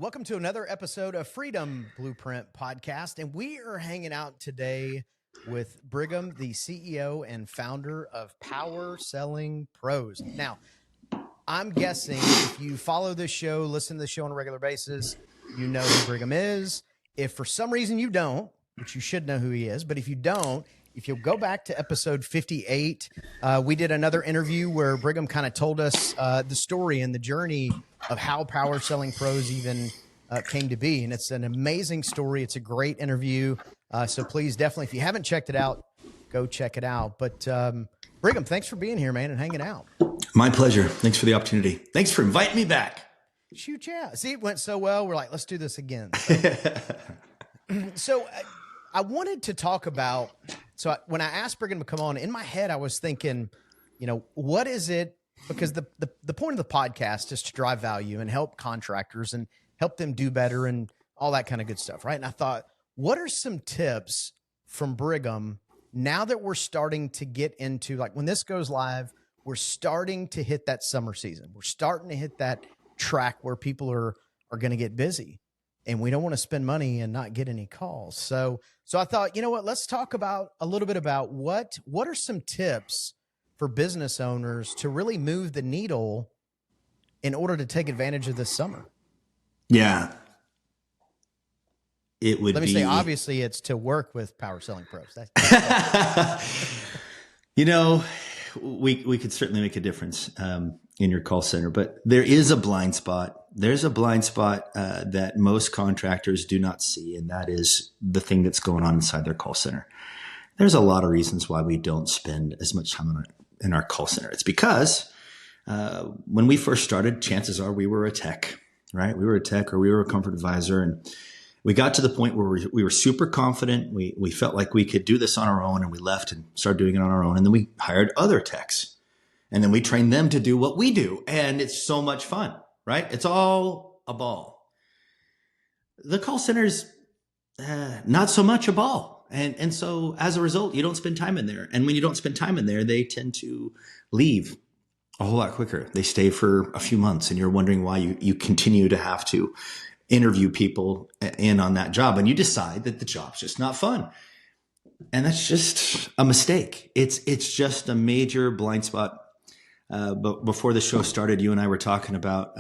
Welcome to another episode of Freedom Blueprint Podcast, and we are hanging out today with Brigham, the CEO and founder of Power Selling Pros. Now, I'm guessing if you follow this show, listen to the show on a regular basis, you know who Brigham is. If for some reason you don't, which you should know who he is, but if you don't, if you'll go back to episode 58, we did another interview where Brigham kind of told us the story and the journey of how Power Selling Pros even came to be. And it's an amazing story. It's a great interview. So please, definitely, if you haven't checked it out, go check it out. But Brigham, thanks for being here, man, and hanging out. My pleasure. Thanks for the opportunity. Thanks for inviting me back. Shoot, yeah. See, it went so well. We're like, let's do this again. So I wanted to talk about, when I asked Brigham to come on, in my head, I was thinking, what is it? Because the point of the podcast is to drive value and help contractors and help them do better and all that kind of good stuff, right? And I thought, what are some tips from Brigham now that we're starting to get into, like when this goes live, we're starting to hit that summer season. We're starting to hit that track where people are going to get busy and we don't want to spend money and not get any calls. So I thought, you know what, let's talk about a little bit about what are some tips for business owners to really move the needle in order to take advantage of this summer? Yeah. It would be. Let me say, obviously, it's to work with Power Selling Pros. We could certainly make a difference in your call center, but there is a blind spot. There's a blind spot that most contractors do not see, and that is the thing that's going on inside their call center. There's a lot of reasons why we don't spend as much time in our call center. It's because when we first started, chances are we were a tech, right? We were a tech or we were a comfort advisor, and we got to the point where we were super confident. We felt like we could do this on our own, and we left and started doing it on our own. And then we hired other techs, and then we trained them to do what we do. And it's so much fun, right? It's all a ball. The call center's not so much a ball. And so as a result, you don't spend time in there. And when you don't spend time in there, they tend to leave a whole lot quicker. They stay for a few months, and you're wondering why you continue to have to interview people in on that job, and you decide that the job's just not fun. And that's just a mistake. It's just a major blind spot. But before the show started, you and I were talking about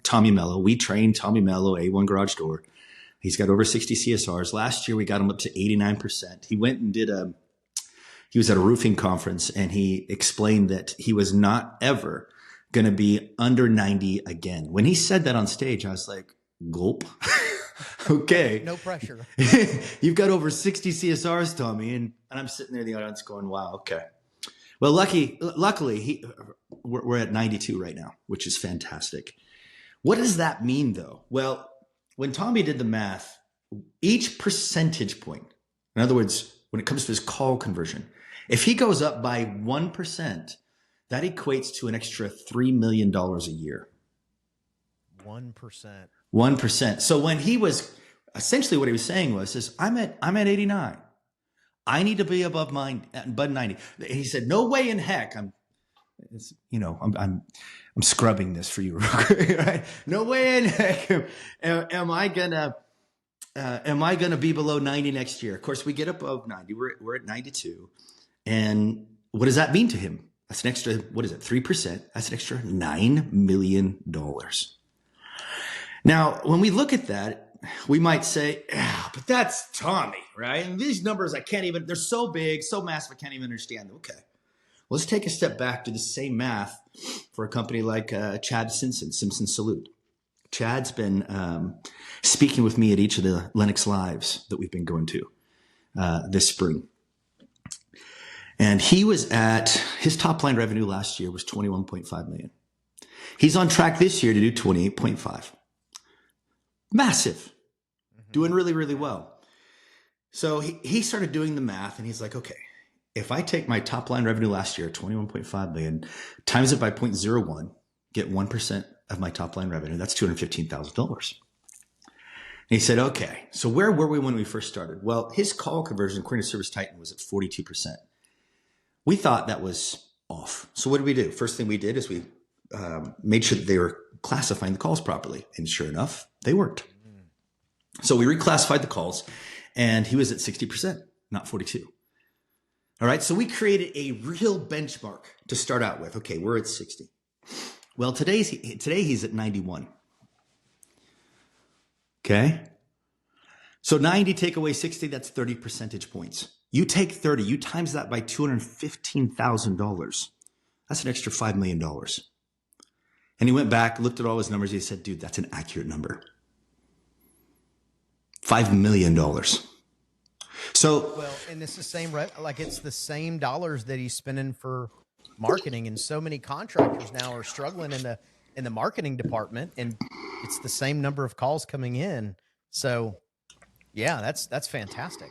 Tommy Mello. We trained Tommy Mello, A1 Garage Door. He's got over 60 CSRs. Last year, we got him up to 89%. He went and he was at a roofing conference, and he explained that he was not ever going to be under 90 again. When he said that on stage, I was like, gulp. Okay. No pressure. You've got over 60 CSRs, Tommy. And I'm sitting there in the audience going, wow, okay. Well, luckily, we're at 92 right now, which is fantastic. What does that mean, though? Well, when Tommy did the math, each percentage point, in other words, when it comes to his call conversion, if he goes up by 1%, that equates to an extra $3 million a year. 1%. 1%. So when he was essentially what he was saying was I'm at 89. I need to be above 90. He said, no way in heck. I'm scrubbing this for you, right? No way in heck am I gonna be below 90 next year. Of course, we get above 90. We're at 92, and what does that mean to him? That's an extra. What is it? 3%. That's an extra $9 million. Now, when we look at that, we might say, yeah, but that's Tommy, right? And these numbers, they're so big, so massive, I can't even understand them. Okay. Let's take a step back to the same math for a company like Chad Simpson Salute. Chad's been speaking with me at each of the Lennox Lives that we've been going to this spring. And his top line revenue last year was $21.5 million. He's on track this year to do 28.5. Massive. Doing really, really well. So he started doing the math, and he's like, okay, if I take my top line revenue last year, 21.5 million, times it by 0.01, get 1% of my top line revenue, that's $215,000. And he said, okay, so where were we when we first started? Well, his call conversion, according to Service Titan, was at 42%. We thought that was off. So what did we do? First thing we did is we made sure that they were classifying the calls properly. And sure enough, They worked. So we reclassified the calls, and he was at 60%, not 42. All right. So we created a real benchmark to start out with. Okay, we're at 60. Well, today he's at 91. Okay. So 90 take away 60, that's 30 percentage points. You take 30, you times that by $215,000. That's an extra $5 million. And he went back, looked at all his numbers. He said, dude, that's an accurate number. $5 million. So, well, and it's the same, like it's the same dollars that he's spending for marketing. And so many contractors now are struggling in the marketing department, and it's the same number of calls coming in. So yeah, that's fantastic.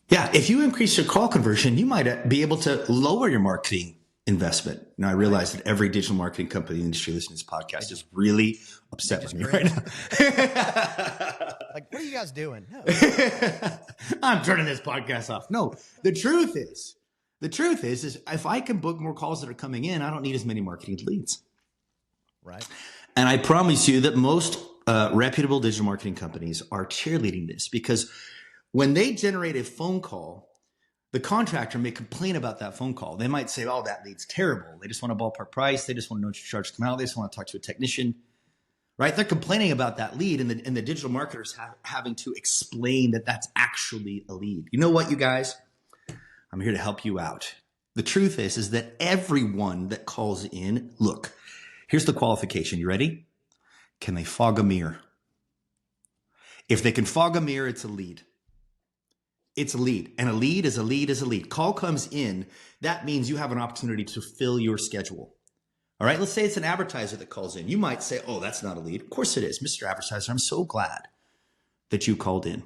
Yeah. If you increase your call conversion, you might be able to lower your marketing investment. Now I realize that every digital marketing company in the industry listening to this podcast is really upset with me right now. Like, what are you guys doing? No. I'm turning this podcast off. No, the truth is if I can book more calls that are coming in, I don't need as many marketing leads. Right. And I promise you that most reputable digital marketing companies are cheerleading this, because when they generate a phone call, the contractor may complain about that phone call. They might say, oh, that lead's terrible. They just want a ballpark price. They just want to know what your charge come out. They just want to talk to a technician, right? They're complaining about that lead, and the digital marketers having to explain that that's actually a lead. You know what, you guys? I'm here to help you out. The truth is that everyone that calls in, look, here's the qualification. You ready? Can they fog a mirror? If they can fog a mirror, it's a lead. It's a lead. And a lead is a lead is a lead. Call comes in. That means you have an opportunity to fill your schedule. All right. Let's say it's an advertiser that calls in. You might say, oh, that's not a lead. Of course it is. Mr. Advertiser, I'm so glad that you called in.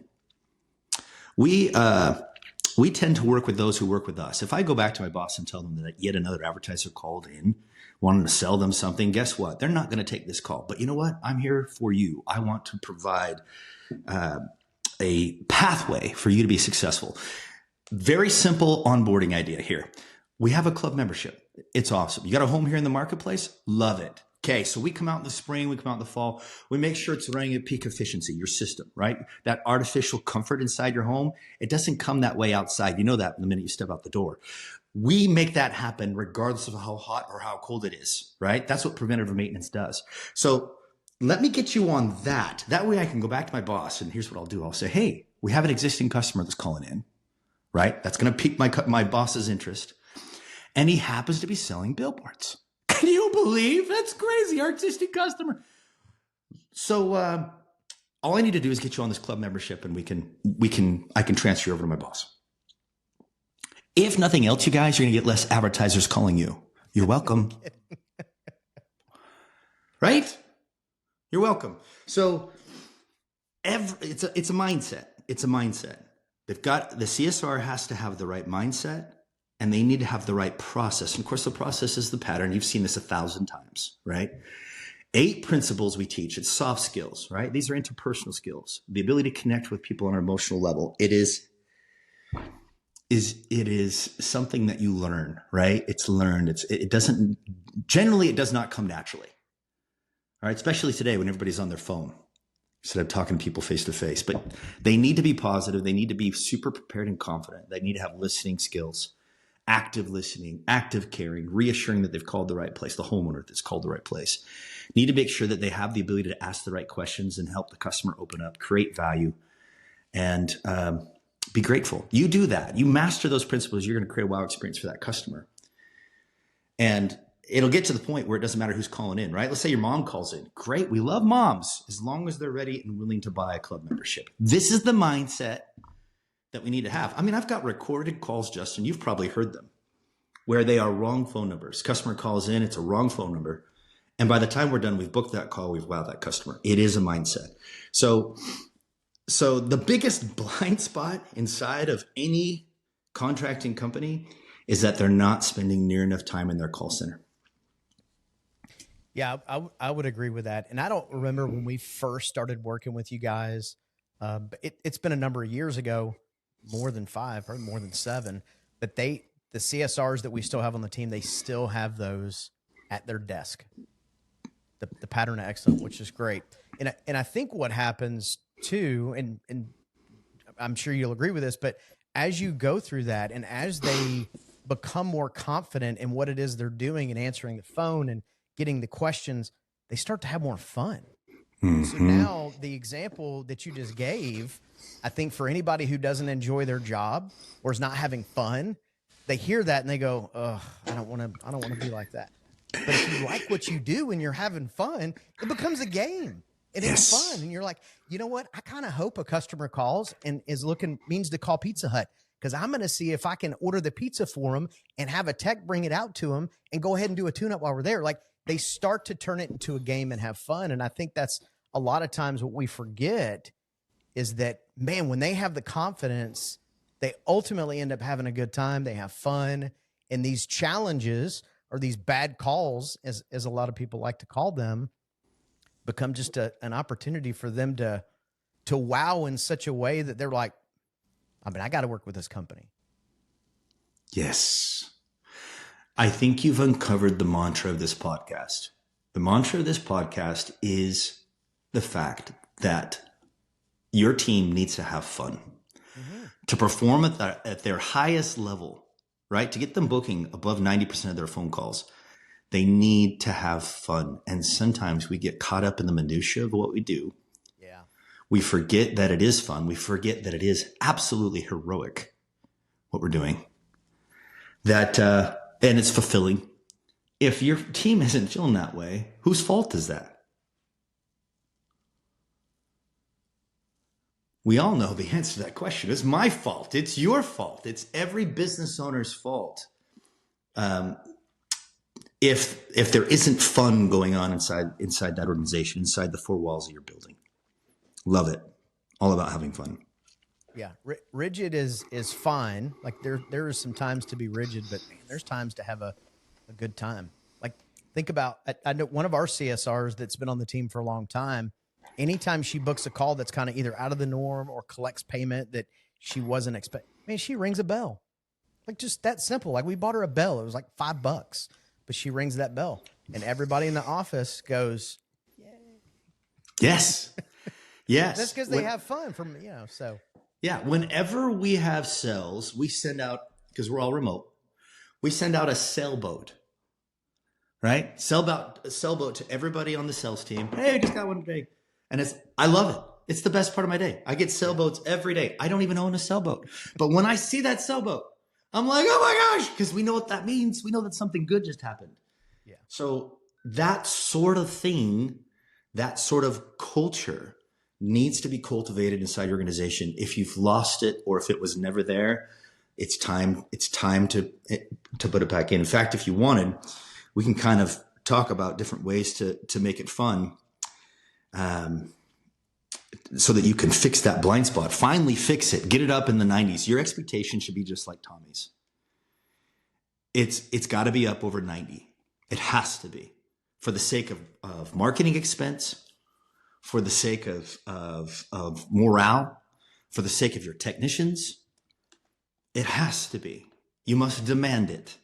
We tend to work with those who work with us. If I go back to my boss and tell them that yet another advertiser called in, wanting to sell them something, guess what? They're not going to take this call. But you know what? I'm here for you. I want to provide a pathway for you to be successful. Very simple onboarding idea here. We have a club membership. It's awesome. You got a home here in the marketplace? Love it. Okay, so we come out in the spring, we come out in the fall. We make sure it's running at peak efficiency, your system, right? That artificial comfort inside your home, it doesn't come that way outside. You know that the minute you step out the door. We make that happen regardless of how hot or how cold it is, right? That's what preventative maintenance does. So let me get you on that. That way I can go back to my boss, and here's what I'll do. I'll say, hey, we have an existing customer that's calling in, right? That's going to pique my boss's interest. And he happens to be selling billboards. Can you believe? That's crazy. Our existing customer. So all I need to do is get you on this club membership, and I can transfer you over to my boss. If nothing else, you guys, you're going to get less advertisers calling you. You're welcome. Right? You're welcome. So it's a mindset. It's a mindset. The CSR has to have the right mindset, and they need to have the right process. And of course, the process is the pattern. You've seen this 1,000 times, right? 8 principles we teach. It's soft skills, right? These are interpersonal skills. The ability to connect with people on an emotional level. It is something that you learn, right? It's learned. It does not come naturally. All right. Especially today when everybody's on their phone instead of talking to people face to face, but they need to be positive. They need to be super prepared and confident. They need to have listening skills, active listening, active caring, reassuring that they've called the right place, the homeowner that's called the right place. Need to make sure that they have the ability to ask the right questions and help the customer open up, create value, and be grateful. You do that. You master those principles. You're going to create a wow experience for that customer. And it'll get to the point where it doesn't matter who's calling in, right? Let's say your mom calls in. Great. We love moms as long as they're ready and willing to buy a club membership. This is the mindset that we need to have. I mean, I've got recorded calls, Justin. You've probably heard them, where they are wrong phone numbers. Customer calls in. It's a wrong phone number. And by the time we're done, we've booked that call. We've wowed that customer. It is a mindset. So the biggest blind spot inside of any contracting company is that they're not spending near enough time in their call center. Yeah, I would agree with that. And I don't remember when we first started working with you guys, but it's been a number of years ago, more than 5 or more than 7, but the CSRs that we still have on the team, they still have those at their desk. the pattern of excellence, which is great. And I think what happens too, and I'm sure you'll agree with this, but as you go through that and as they become more confident in what it is they're doing and answering the phone and getting the questions, they start to have more fun. Mm-hmm. So now the example that you just gave, I think for anybody who doesn't enjoy their job or is not having fun, they hear that and they go, "Ugh, I don't want to be like that." But if you like what you do and you're having fun, it becomes a game. And it's fun. And you're like, you know what? I kind of hope a customer calls and means to call Pizza Hut, because I'm going to see if I can order the pizza for them and have a tech bring it out to them and go ahead and do a tune-up while we're there. Like, they start to turn it into a game and have fun. And I think that's a lot of times what we forget is that, man, when they have the confidence, they ultimately end up having a good time. They have fun. And these challenges, or these bad calls, as a lot of people like to call them, become just an opportunity for them to wow in such a way that they're like, I mean, I got to work with this company. Yes. I think you've uncovered the mantra of this podcast. The mantra of this podcast is the fact that your team needs to have fun. Mm-hmm. To perform at their highest level, right? To get them booking above 90% of their phone calls, they need to have fun. And sometimes we get caught up in the minutia of what we do. Yeah. We forget that it is fun. We forget that it is absolutely heroic, what we're doing. And it's fulfilling. If your team isn't feeling that way, whose fault is that? We all know the answer to that question. It's my fault. It's your fault. It's every business owner's fault. If there isn't fun going on inside that organization, inside the four walls of your building. Love it. All about having fun. Yeah. Rigid is fine. Like there is some times to be rigid, but man, there's times to have a good time. Like, think about, I know one of our CSRs that's been on the team for a long time. Anytime she books a call that's kind of either out of the norm or collects payment that she wasn't expecting, man, she rings a bell. Like, just that simple. Like, we bought her a bell. It was like $5, but she rings that bell and everybody in the office goes, yay. Yes. Yes. That's because they have fun so. Yeah. Whenever we have sales, we send out, because we're all remote, we send out a sailboat, right? Sailboat to everybody on the sales team. Hey, I just got one today. And I love it. It's the best part of my day. I get sailboats every day. I don't even own a sailboat. But when I see that sailboat, I'm like, oh my gosh, because we know what that means. We know that something good just happened. Yeah. So that sort of thing, that sort of culture needs to be cultivated inside your organization. If you've lost it or if it was never there, it's time to put it back in. In fact, if you wanted, we can kind of talk about different ways to make it fun. So that you can fix that blind spot, finally fix it, get it up in the 90s. Your expectation should be just like Tommy's. It's got to be up over 90. It has to be, for the sake of marketing expense, for the sake of morale, for the sake of your technicians. It has to be. You must demand it.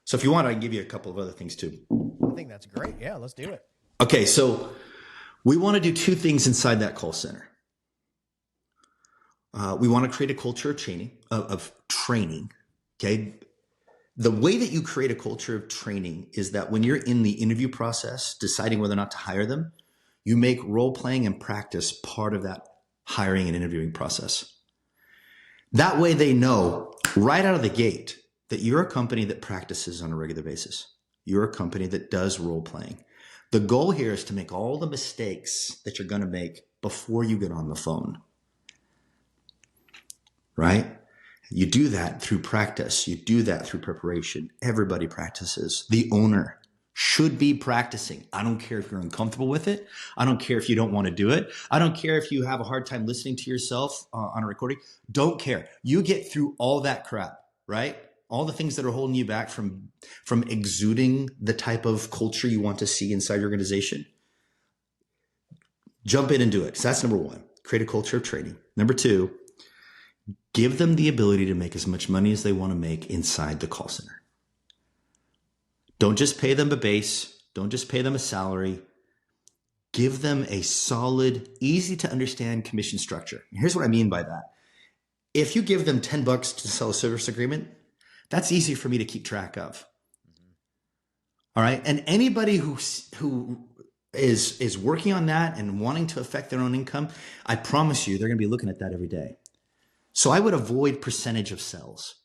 So if you want, I can give you a couple of other things too. I think that's great. Yeah, let's do it. Okay, so we want to do two things inside that call center. We want to create a culture of training. Okay. The way that you create a culture of training is that when you're in the interview process, deciding whether or not to hire them, you make role playing and practice part of that hiring and interviewing process. That way they know right out of the gate that you're a company that practices on a regular basis. You're a company that does role playing. The goal here is to make all the mistakes that you're going to make before you get on the phone, right? You do that through practice. You do that through preparation. Everybody practices. The owner should be practicing. I don't care if you're uncomfortable with it. I don't care if you don't want to do it. I don't care if you have a hard time listening to yourself on a recording. Don't care. You get through all that crap, right? All the things that are holding you back from exuding the type of culture you want to see inside your organization. Jump in and do it. So that's number one, create a culture of training. Number two, give them the ability to make as much money as they want to make inside the call center. Don't just pay them a base. Don't just pay them a salary. Give them a solid, easy to understand commission structure. And here's what I mean by that. If you give them $10 to sell a service agreement, that's easy for me to keep track of. All right. And anybody who is working on that and wanting to affect their own income, I promise you, they're going to be looking at that every day. So I would avoid percentage of sales.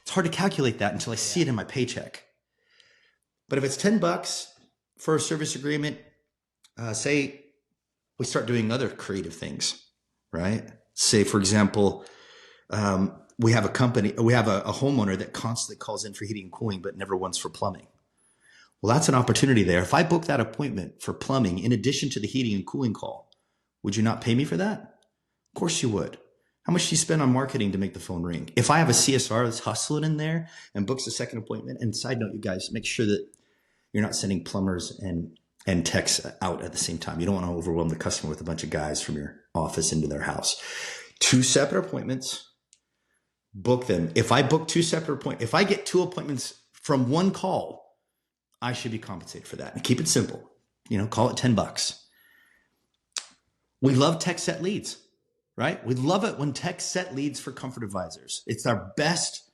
It's hard to calculate that until I see it in my paycheck. But if it's $10 for a service agreement, say we start doing other creative things, right? Say, for example, we have a homeowner that constantly calls in for heating and cooling, but never once for plumbing. Well, that's an opportunity there. If I book that appointment for plumbing, in addition to the heating and cooling call, would you not pay me for that? Of course you would. How much do you spend on marketing to make the phone ring? If I have a CSR that's hustling in there and books a second appointment, and side note, you guys, make sure that you're not sending plumbers and techs out at the same time. You don't want to overwhelm the customer with a bunch of guys from your office into their house. 2 separate appointments, book them. If I book 2 separate appointments, if I get 2 appointments from one call, I should be compensated for that. And keep it simple. Call it $10. We love tech set leads, right? We love it when tech set leads for Comfort Advisors. It's our best,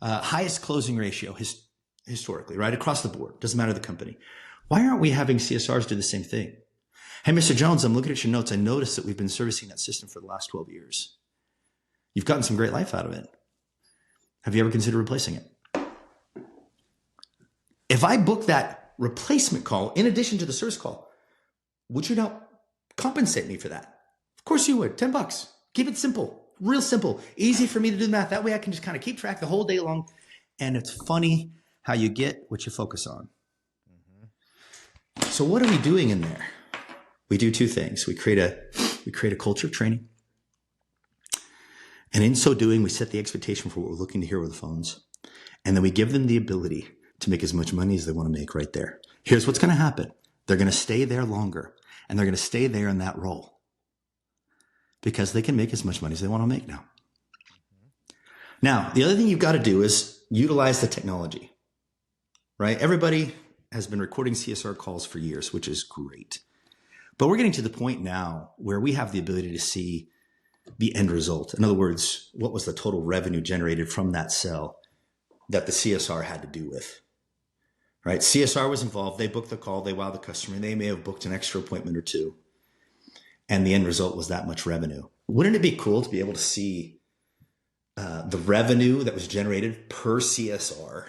highest closing ratio historically, right? Across the board. Doesn't matter the company. Why aren't we having CSRs do the same thing? Hey, Mr. Jones, I'm looking at your notes. I noticed that we've been servicing that system for the last 12 years. You've gotten some great life out of it. Have you ever considered replacing it? If I book that replacement call in addition to the service call, would you not compensate me for that? Of course you would. $10. Keep it simple, real simple, easy for me to do the math. That way I can just kind of keep track the whole day long. And it's funny how you get what you focus on. So what are we doing in there? We do 2 things. We create a culture of training. And in so doing, we set the expectation for what we're looking to hear over the phones. And then we give them the ability to make as much money as they want to make right there. Here's what's going to happen. They're going to stay there longer, and they're going to stay there in that role because they can make as much money as they want to make now. Now, the other thing you've got to do is utilize the technology, right? Everybody has been recording CSR calls for years, which is great. But we're getting to the point now where we have the ability to see the end result. In other words, what was the total revenue generated from that sell that the CSR had to do with? Right? CSR was involved. They booked the call. They wowed the customer. And they may have booked an extra appointment or 2. And the end result was that much revenue. Wouldn't it be cool to be able to see the revenue that was generated per CSR?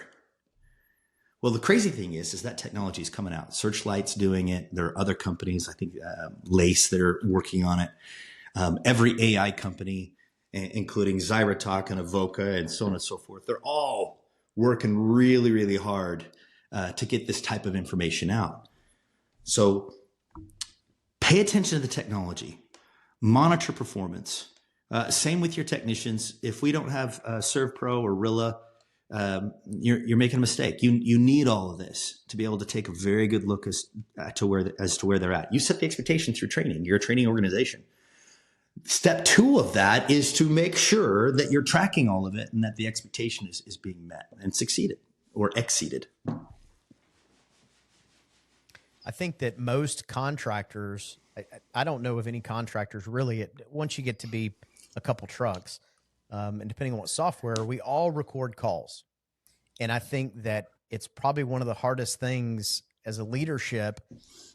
Well, the crazy thing is that technology is coming out. Searchlight's doing it. There are other companies, I think Lace, that are working on it. Every AI company, including Zyratalk and Avoca and so on and so forth, they're all working really, really hard to get this type of information out. So pay attention to the technology, monitor performance. Same with your technicians. If we don't have ServPro or Rilla, you're making a mistake. You need all of this to be able to take a very good look as to where they're at. You set the expectation through training. You're a training organization. Step 2 of that is to make sure that you're tracking all of it and that the expectation is being met and succeeded or exceeded. I think that most contractors, I don't know of any contractors really, once you get to be a couple trucks, and depending on what software, we all record calls. And I think that it's probably one of the hardest things as a leadership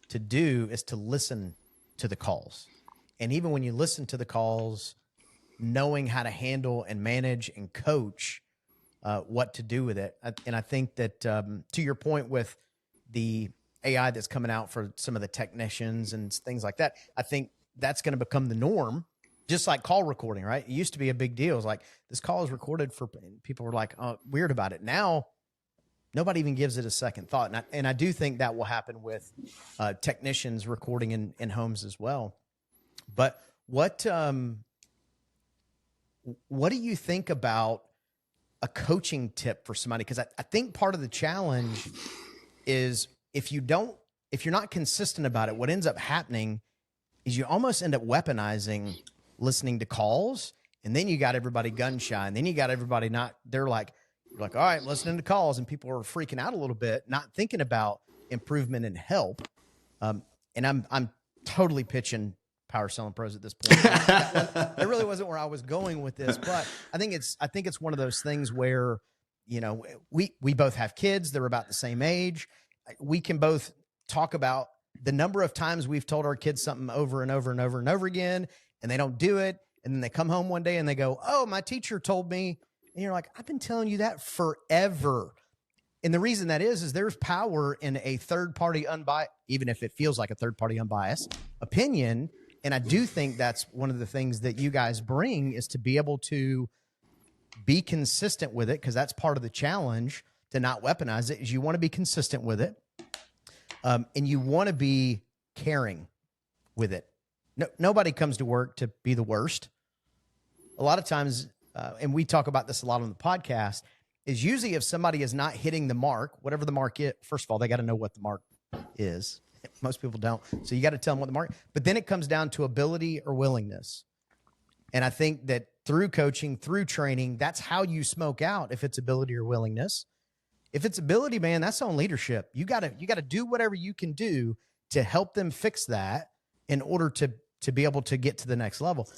to do is to listen to the calls. And even when you listen to the calls, knowing how to handle and manage and coach what to do with it. And I think that to your point with the AI that's coming out for some of the technicians and things like that, I think that's going to become the norm. Just like call recording, right? It used to be a big deal. It was like, this call is recorded for, people were like, oh, weird about it. Now, nobody even gives it a second thought. And I do think that will happen with technicians recording in homes as well. But what do you think about a coaching tip for somebody? Because I think part of the challenge is if you're not consistent about it, what ends up happening is you almost end up weaponizing listening to calls, and then you got everybody gun shy, and then you got everybody you're like, all right, listening to calls, and people are freaking out a little bit, not thinking about, improvement and help. And I'm totally pitching Power Selling Pros at this point. That really wasn't where I was going with this, but I think it's one of those things where, you know, we both have kids. They're about the same age. We can both talk about the number of times we've told our kids something over and over and over and over again, and they don't do it. And then they come home one day and they go, "Oh, my teacher told me." And you're like, "I've been telling you that forever." And the reason that is there's power in a third party unbiased, even if it feels like a third party unbiased opinion. And I do think that's one of the things that you guys bring, is to be able to be consistent with it. Cause that's part of the challenge, to not weaponize it, is you want to be consistent with it. And you want to be caring with it. Nobody comes to work to be the worst. A lot of times, and we talk about this a lot on the podcast, is usually if somebody is not hitting the mark, whatever the mark is, first of all, they got to know what the mark is. Most people don't. So you got to tell them what the mark, but then it comes down to ability or willingness. And I think that through coaching, through training, that's how you smoke out if it's ability or willingness. If it's ability, man, that's on leadership. You got to do whatever you can do to help them fix that in order to be able to get to the next level.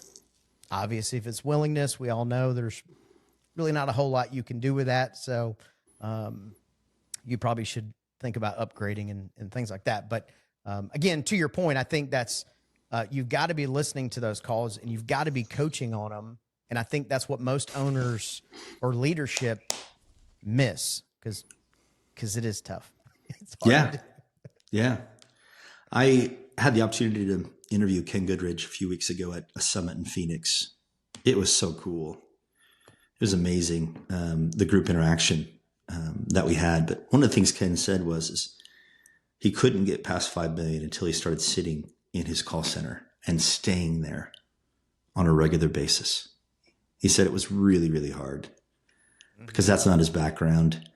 Obviously, if it's willingness, we all know there's really not a whole lot you can do with that. So you probably should think about upgrading and things like that. But again, to your point, I think that's you've got to be listening to those calls, and you've got to be coaching on them. And I think that's what most owners or leadership miss, because it is tough. It's hard. Yeah. I had the opportunity to interview Ken Goodridge a few weeks ago at a summit in Phoenix. It was so cool. It was amazing, the group interaction that we had. But one of the things Ken said is he couldn't get past 5 million until he started sitting in his call center and staying there on a regular basis. He said it was really, really hard because that's not his background,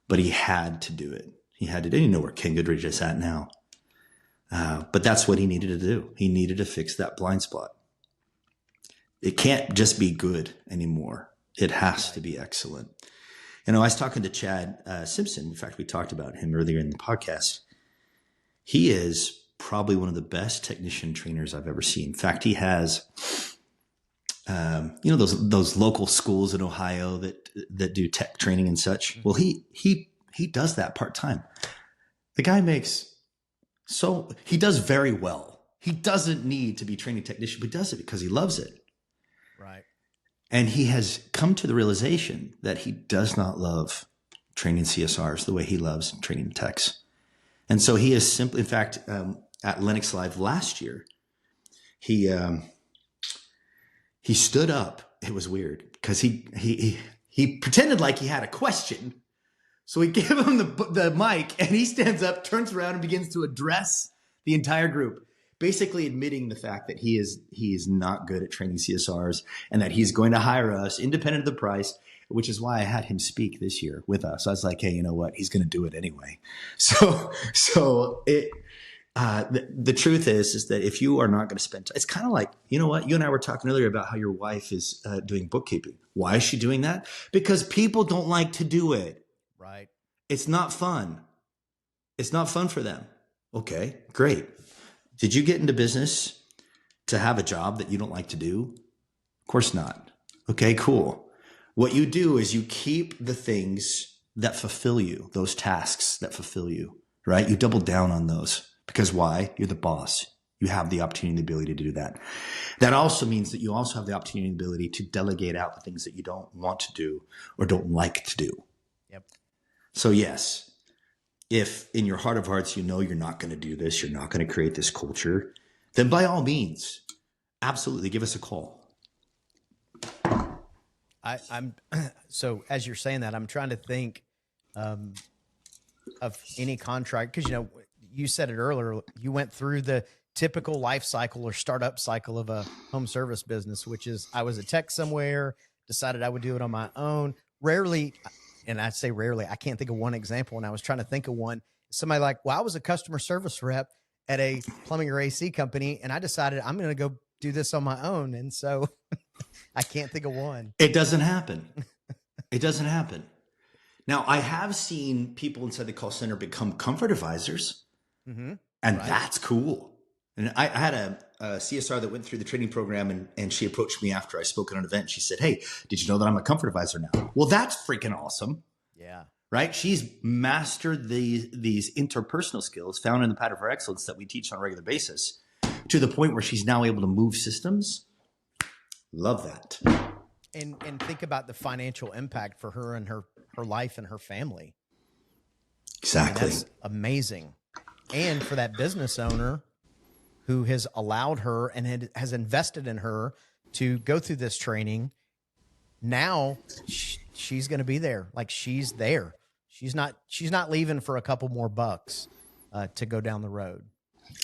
but he had to do it. He had to. Didn't know where Ken Goodridge is at now. But that's what he needed to do. He needed to fix that blind spot. It can't just be good anymore. It has to be excellent. You know, I was talking to Chad Simpson. In fact, we talked about him earlier in the podcast. He is probably one of the best technician trainers I've ever seen. In fact, he has, those local schools in Ohio that do tech training and such. Well, he does that part-time. The guy he does very well. He doesn't need to be training technician, but he does it because he loves it. Right. And he has come to the realization that he does not love training CSRs the way he loves training techs. And so he is simply, in fact, at Lennox Live last year, he stood up. It was weird because he pretended like he had a question. So we gave him the mic, and he stands up, turns around, and begins to address the entire group, basically admitting the fact that he is not good at training CSRs and that he's going to hire us independent of the price, which is why I had him speak this year with us. I was like, hey, you know what? He's going to do it anyway. So the truth is that if you are not going to spend time, it's kind of like, you know what? You and I were talking earlier about how your wife is doing bookkeeping. Why is she doing that? Because people don't like to do it. Right. It's not fun. It's not fun for them. Okay, great. Did you get into business to have a job that you don't like to do? Of course not. Okay, cool. What you do is you keep the things that fulfill you, those tasks that fulfill you, right? You double down on those because why? You're the boss. You have the opportunity and the ability to do that. That also means that you also have the opportunity and ability to delegate out the things that you don't want to do or don't like to do. Yep. So yes, if in your heart of hearts, you know you're not going to do this, you're not going to create this culture, then by all means, absolutely give us a call. I'm so as you're saying that, I'm trying to think of any contract, because, you know, you said it earlier, you went through the typical life cycle or startup cycle of a home service business, which is I was a tech somewhere, decided I would do it on my own. Rarely, and I say rarely, I can't think of one example, and I was trying to think of one. Somebody like, well, I was a customer service rep at a plumbing or AC company, and I decided I'm going to go do this on my own. And so I can't think of one. It doesn't happen. It doesn't happen. Now, I have seen people inside the call center become comfort advisors, and that's cool. And I had a CSR that went through the training program, and she approached me after I spoke at an event. She said, "Hey, did you know that I'm a comfort advisor now?" Well, that's freaking awesome. Yeah. Right? She's mastered these interpersonal skills found in the pattern for excellence that we teach on a regular basis to the point where she's now able to move systems. Love that. And think about the financial impact for her and her life and her family. Exactly. I mean, that's amazing. And for that business owner who has allowed her and has invested in her to go through this training, now she's going to be there. Like, she's there. She's not leaving for a couple more bucks to go down the road.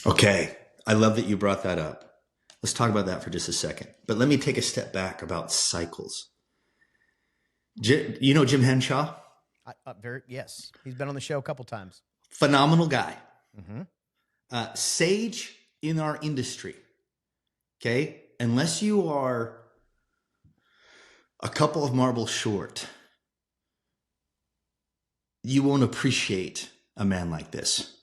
Okay. I love that you brought that up. Let's talk about that for just a second. But let me take a step back about cycles. You know Jim Henshaw? Yes. He's been on the show a couple times. Phenomenal guy. Sage in our industry. Okay. Unless you are a couple of marbles short, you won't appreciate a man like this.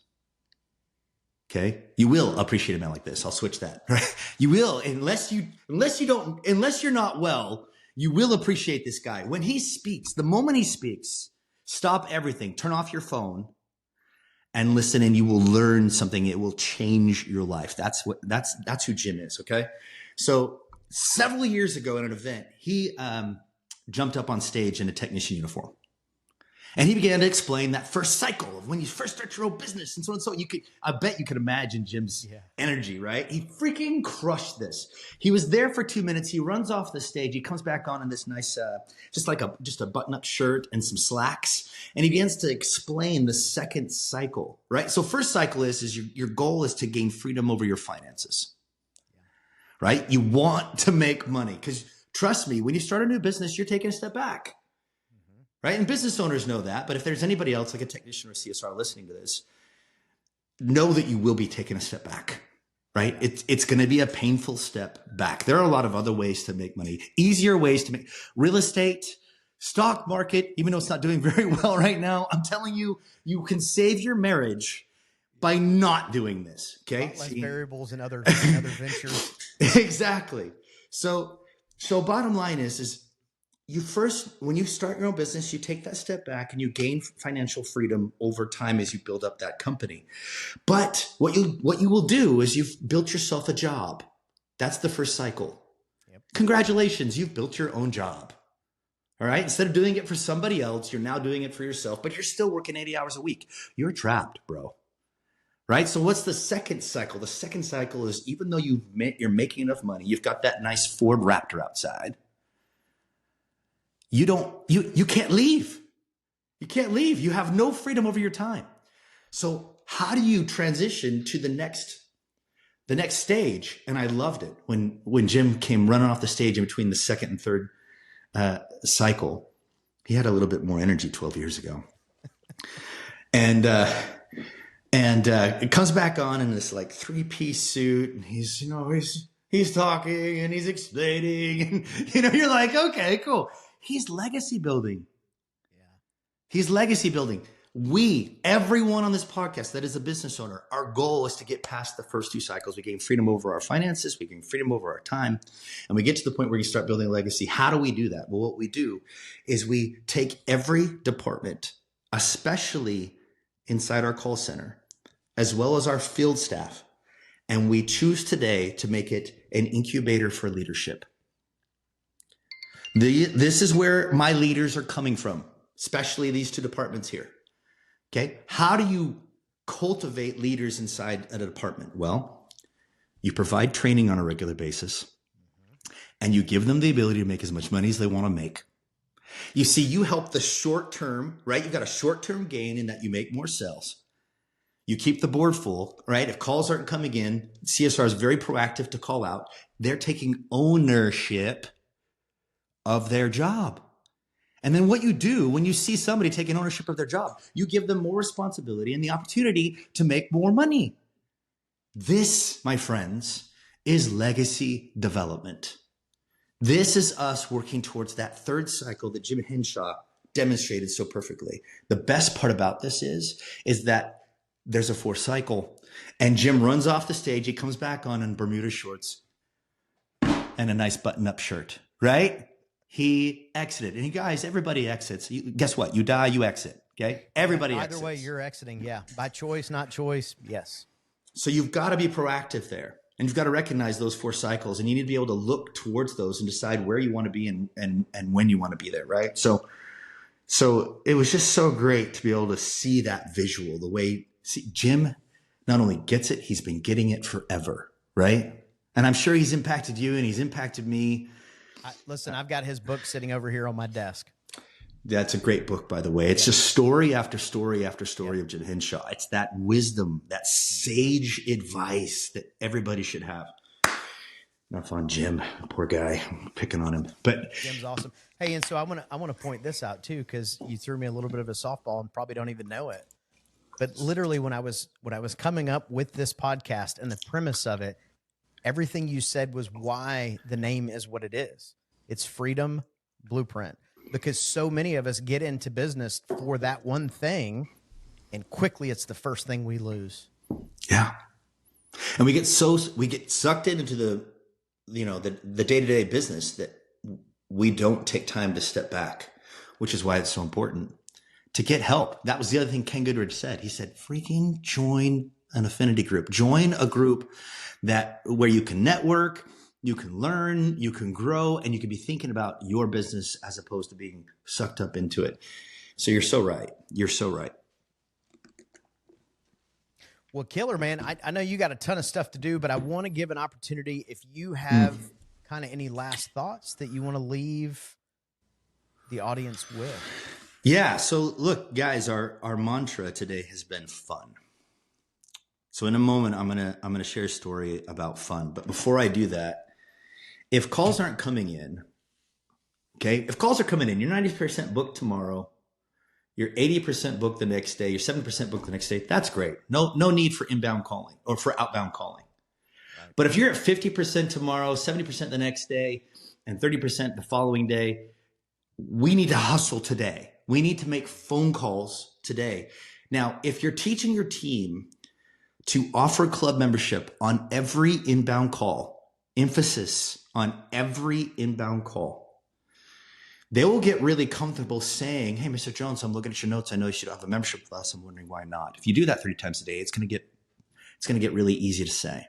Okay. You will appreciate a man like this. I'll switch that. Right? You will, unless you're not well, you will appreciate this guy. When he speaks, the moment he speaks, stop everything, turn off your phone and listen, and you will learn something. It will change your life. That's who Jim is. Okay. So several years ago at an event, he jumped up on stage in a technician uniform. And he began to explain that first cycle of when you first start your own business and so on and so on. I bet you could imagine Jim's energy, right? He freaking crushed this. He was there for 2 minutes. He runs off the stage. He comes back on in this nice, just a button-up shirt and some slacks. And he begins to explain the second cycle, right? So first cycle is your goal is to gain freedom over your finances, right? You want to make money because trust me, when you start a new business, you're taking a step back. Right? And business owners know that. But if there's anybody else like a technician or CSR listening to this, know that you will be taking a step back. Right? It's going to be a painful step back. There are a lot of other ways to make money, easier ways to make real estate, stock market, even though it's not doing very well right now. I'm telling you, you can save your marriage by not doing this. Okay. Less variables and other ventures. Exactly. So bottom line is you first, when you start your own business, you take that step back and you gain financial freedom over time as you build up that company. But what you will do is you've built yourself a job. That's the first cycle. Yep. Congratulations, you've built your own job. All right. Instead of doing it for somebody else, you're now doing it for yourself, but you're still working 80 hours a week. You're trapped, bro. Right. So what's the second cycle? The second cycle is even though you're making enough money, you've got that nice Ford Raptor outside. You can't leave. You can't leave. You have no freedom over your time. So how do you transition to the next stage? And I loved it when Jim came running off the stage in between the second and third cycle. He had a little bit more energy 12 years ago. And it comes back on in this like 3-piece suit, and he's talking and he's explaining, and you're like, okay, cool. He's legacy building. Yeah. He's legacy building. Everyone on this podcast that is a business owner, our goal is to get past the first 2 cycles. We gain freedom over our finances. We gain freedom over our time. And we get to the point where you start building a legacy. How do we do that? Well, what we do is we take every department, especially inside our call center, as well as our field staff, and we choose today to make it an incubator for leadership. This is where my leaders are coming from, especially these 2 departments here. Okay. How do you cultivate leaders inside a department? Well, you provide training on a regular basis and you give them the ability to make as much money as they want to make. You see, you help the short term, right? You've got a short-term gain in that you make more sales. You keep the board full, right? If calls aren't coming in, CSR is very proactive to call out. They're taking ownership of their job. And then what you do when you see somebody taking ownership of their job, you give them more responsibility and the opportunity to make more money. This, my friends, is legacy development. This is us working towards that third cycle that Jim Henshaw demonstrated so perfectly. The best part about this is that there's a 4th cycle, and Jim runs off the stage. He comes back on in Bermuda shorts and a nice button-up shirt, right? He exited. And you guys, everybody exits. Guess what? You die, you exit. Okay? Everybody Either exits. way, you're exiting. Yeah. By choice, not choice. Yes. So you've got to be proactive there. And you've got to recognize those 4 cycles. And you need to be able to look towards those and decide where you want to be and when you want to be there, right? So it was just so great to be able to see that visual, the way Jim not only gets it, he's been getting it forever, right? And I'm sure he's impacted you and he's impacted me. Listen, I've got his book sitting over here on my desk. That's a great book, by the way. It's just story after story after story of Jim Henshaw. It's that wisdom, that sage advice that everybody should have. Enough on Jim, poor guy. I'm picking on him, but Jim's awesome. Hey, and so I want to point this out too, because you threw me a little bit of a softball and probably don't even know it. But literally, when I was coming up with this podcast and the premise of it, everything you said was why the name is what it is. It's Freedom Blueprint. Because so many of us get into business for that one thing, and quickly it's the first thing we lose. Yeah. And we get sucked into the day-to-day business that we don't take time to step back, which is why it's so important to get help. That was the other thing Ken Goodrich said. He said, freaking join an affinity group. Join a group where you can network, you can learn, you can grow, and you can be thinking about your business as opposed to being sucked up into it. So you're so right. You're so right. Well, killer, man. I know you got a ton of stuff to do, but I want to give an opportunity if you have kind of any last thoughts that you want to leave the audience with. Yeah. So look, guys, our mantra today has been fun. So in a moment, I'm gonna share a story about fun. But before I do that, if calls aren't coming in, okay, if calls are coming in, you're 90% booked tomorrow, you're 80% booked the next day, you're 7% booked the next day, that's great. No need for inbound calling or for outbound calling. Right. But if you're at 50% tomorrow, 70% the next day, and 30% the following day, we need to hustle today. We need to make phone calls today. Now, if you're teaching your team to offer club membership on every inbound call, emphasis on every inbound call, they will get really comfortable saying, hey, Mr. Jones, I'm looking at your notes. I know you should have a membership with us. I'm wondering why not. If you do that 30 times a day, it's going to get really easy to say.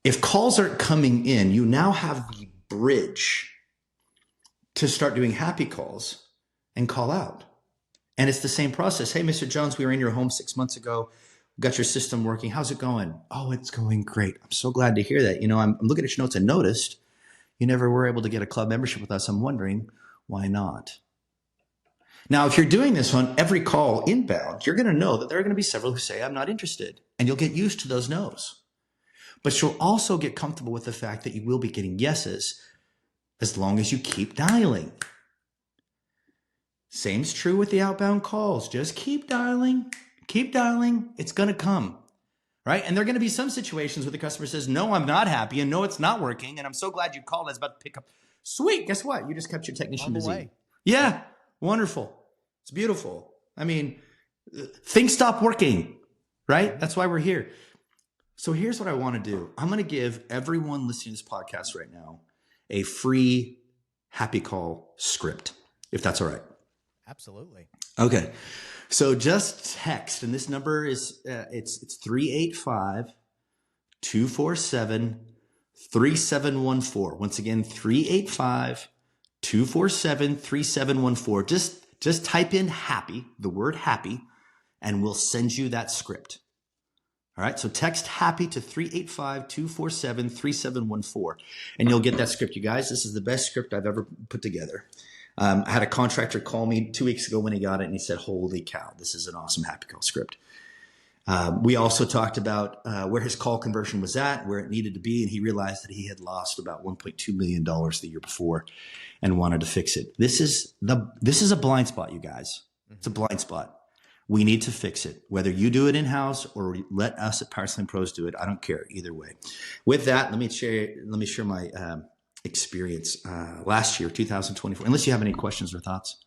If calls aren't coming in, you now have the bridge to start doing happy calls and call out. And it's the same process. Hey, Mr. Jones, we were in your home 6 months ago. Got your system working. How's it going? Oh, it's going great. I'm so glad to hear that. I'm looking at your notes and noticed you never were able to get a club membership with us. I'm wondering why not? Now, if you're doing this on every call inbound, you're going to know that there are going to be several who say, I'm not interested. And you'll get used to those no's. But you'll also get comfortable with the fact that you will be getting yeses as long as you keep dialing. Same's true with the outbound calls. Just keep dialing. Keep dialing. It's going to come, right? And there are going to be some situations where the customer says, no, I'm not happy, and no, it's not working, and I'm so glad you called. I was about to pick up. Sweet. Guess what? You just kept your technician busy. Yeah. Wonderful. It's beautiful. I mean, things stop working, right? That's why we're here. So here's what I want to do. I'm going to give everyone listening to this podcast right now a free happy call script, if that's all right. Absolutely. Okay. So just text, and this number is, it's 385-247-3714. Once again, 385-247-3714. Just type in happy, the word happy, and we'll send you that script. All right. So text happy to 385-247-3714, and you'll get that script. You guys, this is the best script I've ever put together. I had a contractor call me 2 weeks ago when he got it, and he said, holy cow, this is an awesome happy call script. We also talked about where his call conversion was at, where it needed to be, and he realized that he had lost about $1.2 million the year before and wanted to fix it. This is a blind spot, you guys. It's a blind spot. We need to fix it. Whether you do it in-house or let us at Powerslam Pros do it, I don't care either way. With that, let me share my experience last year, 2024. Unless you have any questions or thoughts.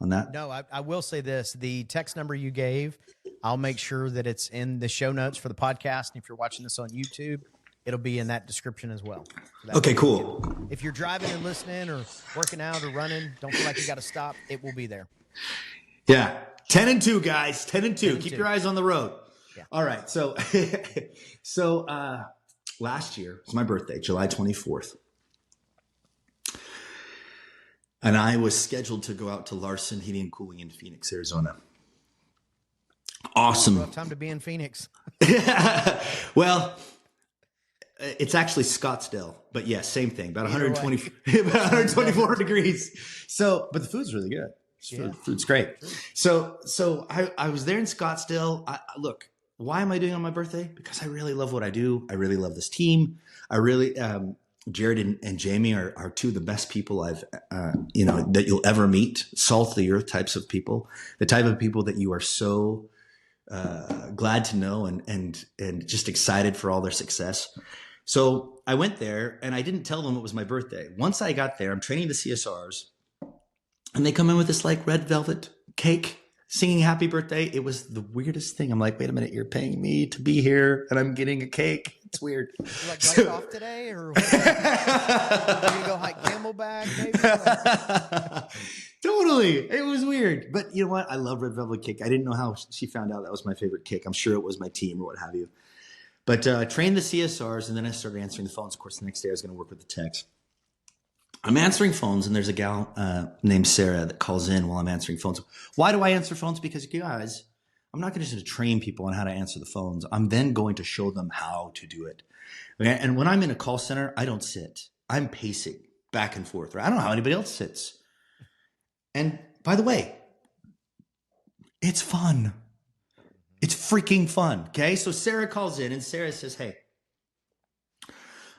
on that? No, I will say this. The text number you gave, I'll make sure that it's in the show notes for the podcast. And if you're watching this on YouTube, it'll be in that description as well. So Okay, cool. If you're driving and listening or working out or running, don't feel like you got to stop. It will be there. Yeah. 10-2, guys. 10-2. Keep your eyes on the road. Yeah. All right. So, last year was my birthday, July 24th. And I was scheduled to go out to Larson Heating and Cooling in Phoenix, Arizona. Awesome. Rough time to be in Phoenix. Well, it's actually Scottsdale, but yeah, same thing. About 120, about 124 degrees. So, but the food's really good. Food's great. Sure. So I was there in Scottsdale. Look, why am I doing it on my birthday? Because I really love what I do. I really love this team. I really, Jared and Jamie are two of the best people I've, that you'll ever meet. Salt of the earth types of people, the type of people that you are so glad to know and just excited for all their success. So I went there and I didn't tell them it was my birthday. Once I got there, I'm training the CSRs and they come in with this like red velvet cake singing happy birthday. It was the weirdest thing. I'm like, wait a minute, you're paying me to be here and I'm getting a cake. It's weird. You like off today or what? You go hike Camelback maybe? Totally. It was weird. But you know what? I love red velvet cake. I didn't know how she found out that was my favorite cake. I'm sure it was my team or what have you. But I trained the CSRs and then I started answering the phones. Of course, the next day I was going to work with the techs. I'm answering phones and there's a gal named Sarah that calls in while I'm answering phones. Why do I answer phones? Because you guys, I'm not going to just train people on how to answer the phones. I'm then going to show them how to do it. Okay? And when I'm in a call center, I don't sit. I'm pacing back and forth. Right? I don't know how anybody else sits. And by the way, it's fun. It's freaking fun. Okay. So Sarah calls in and Sarah says, hey,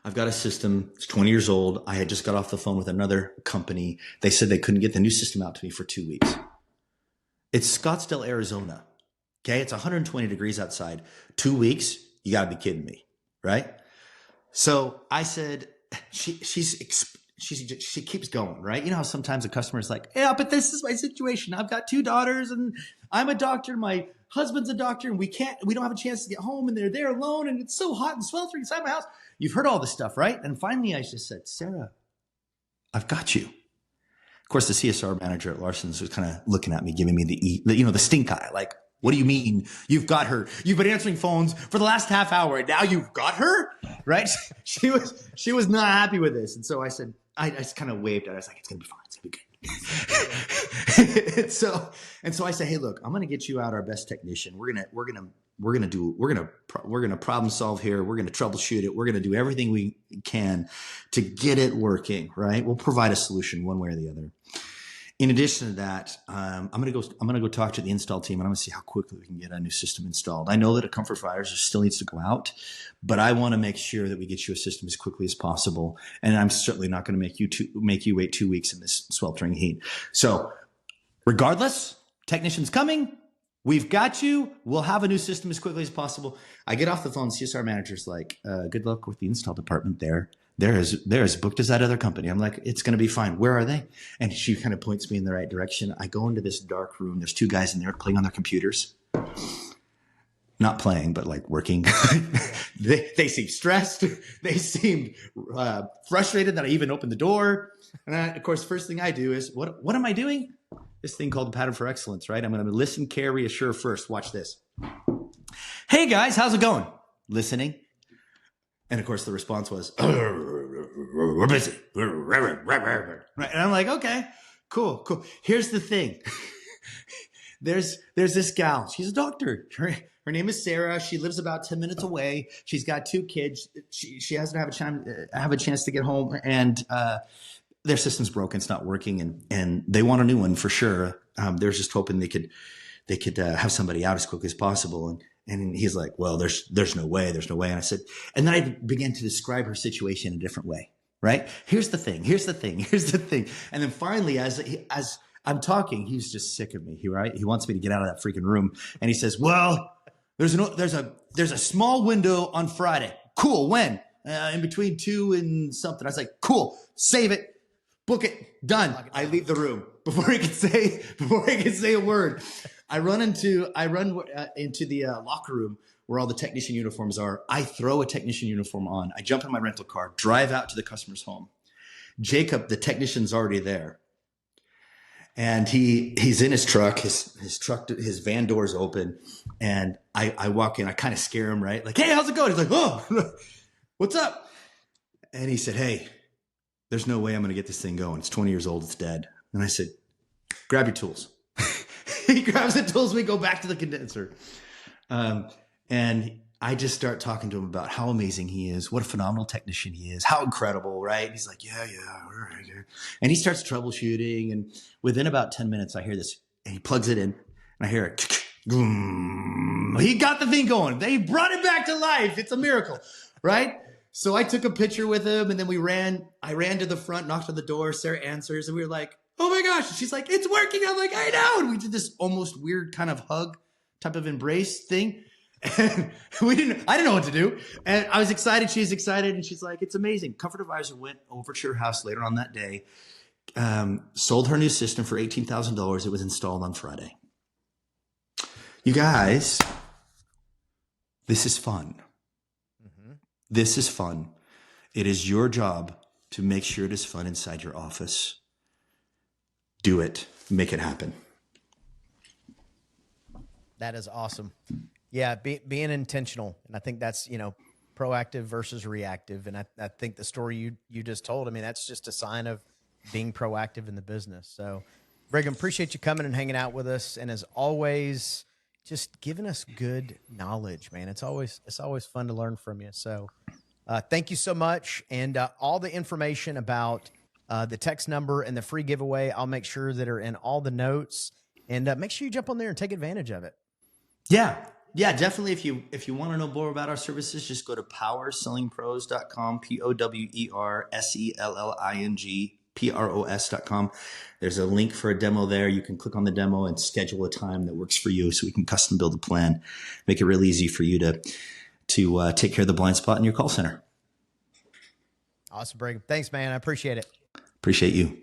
I've got a system. It's 20 years old. I had just got off the phone with another company. They said they couldn't get the new system out to me for 2 weeks. It's Scottsdale, Arizona. Okay. It's 120 degrees outside. 2 weeks. You gotta be kidding me. Right. So I said, she keeps going, right? You know how sometimes a customer is like, yeah, but this is my situation. I've got 2 daughters and I'm a doctor. My husband's a doctor and we don't have a chance to get home and they're there alone and it's so hot and sweltering inside my house. You've heard all this stuff, right? And finally I just said, Sarah, I've got you. Of course, the CSR manager at Larson's was kind of looking at me, giving me the stink eye. Like, what do you mean you've got her? You've been answering phones for the last half hour and now you've got her, right? She was not happy with this. And so I said, I just kind of waved at her. I was like, it's going to be fine. It's going to be good. and so I say, hey, look, I'm going to get you out our best technician. We're going to problem solve here. We're going to troubleshoot it. We're going to do everything we can to get it working, right? We'll provide a solution one way or the other. In addition to that, I'm going to go talk to the install team and I'm going to see how quickly we can get a new system installed. I know that a comfort fires still needs to go out, but I want to make sure that we get you a system as quickly as possible. And I'm certainly not going to make you wait 2 weeks in this sweltering heat. So regardless, technician's coming. We've got you. We'll have a new system as quickly as possible. I get off the phone. CSR manager's like, good luck with the install department there. They're as booked as that other company. I'm like, it's going to be fine. Where are they? And she kind of points me in the right direction. I go into this dark room. There's 2 guys in there playing on their computers. Not playing, but like working. They seemed stressed. They seemed frustrated that I even opened the door. And of course, first thing I do is, what am I doing? This thing called the pattern for excellence, right? I'm going to listen, care, reassure first. Watch this. Hey guys, how's it going? Listening. And of course, the response was, we're busy. Right. And I'm like, okay, cool. Here's the thing. There's this gal. She's a doctor. Her name is Sarah. She lives about 10 minutes away. She's got 2 kids. She hasn't have a chance to get home. And their system's broken. It's not working. And they want a new one for sure. They're just hoping they could have somebody out as quickly as possible. And he's like, well, there's no way. And I said, and then I began to describe her situation in a different way, right? Here's the thing. And then finally, as I'm talking, he's just sick of me. He wants me to get out of that freaking room. And he says, well, there's a small window on Friday. Cool. When? In between 2 and something. I was like, cool. Save it. Book it. Done. I leave the room. before he could say a word, I run into the locker room where all the technician uniforms are. I throw a technician uniform on. I jump in my rental car, drive out to the customer's home. Jacob, the technician's already there. And he's in his truck, his van door's open. And I walk in, I kind of scare him, right? Like, hey, how's it going? He's like, oh, what's up? And he said, hey, there's no way I'm going to get this thing going. It's 20 years old. It's dead. And I said, grab your tools. He grabs the tools. We go back to the condenser. And I just start talking to him about how amazing he is, what a phenomenal technician he is, how incredible, right? He's like, yeah. And he starts troubleshooting. And within about 10 minutes, I hear this. And he plugs it in. And I hear it. He got the thing going. They brought it back to life. It's a miracle, right? So I took a picture with him. And then I ran to the front, knocked on the door. Sarah answers. And we were like, oh my gosh. And she's like, it's working. I'm like, I know. And we did this almost weird kind of hug type of embrace thing. And I didn't know what to do. And I was excited. She's excited. And she's like, it's amazing. Comfort Advisor went over to her house later on that day, sold her new system for $18,000. It was installed on Friday. You guys, this is fun. Mm-hmm. This is fun. It is your job to make sure it is fun inside your office. Do it. Make it happen. That is awesome. Yeah, being intentional. And I think that's, proactive versus reactive. And I think the story you just told, I mean, that's just a sign of being proactive in the business. So, Brigham, appreciate you coming and hanging out with us. And as always, just giving us good knowledge, man. It's always fun to learn from you. So thank you so much. And all the information about the text number and the free giveaway, I'll make sure that are in all the notes. And make sure you jump on there and take advantage of it. Yeah, definitely. If you want to know more about our services, just go to powersellingpros.com, POWERSELLINGPROS.com. There's a link for a demo there. You can click on the demo and schedule a time that works for you so we can custom build a plan, make it real easy for you to take care of the blind spot in your call center. Awesome, Brigham. Thanks, man. I appreciate it. Appreciate you.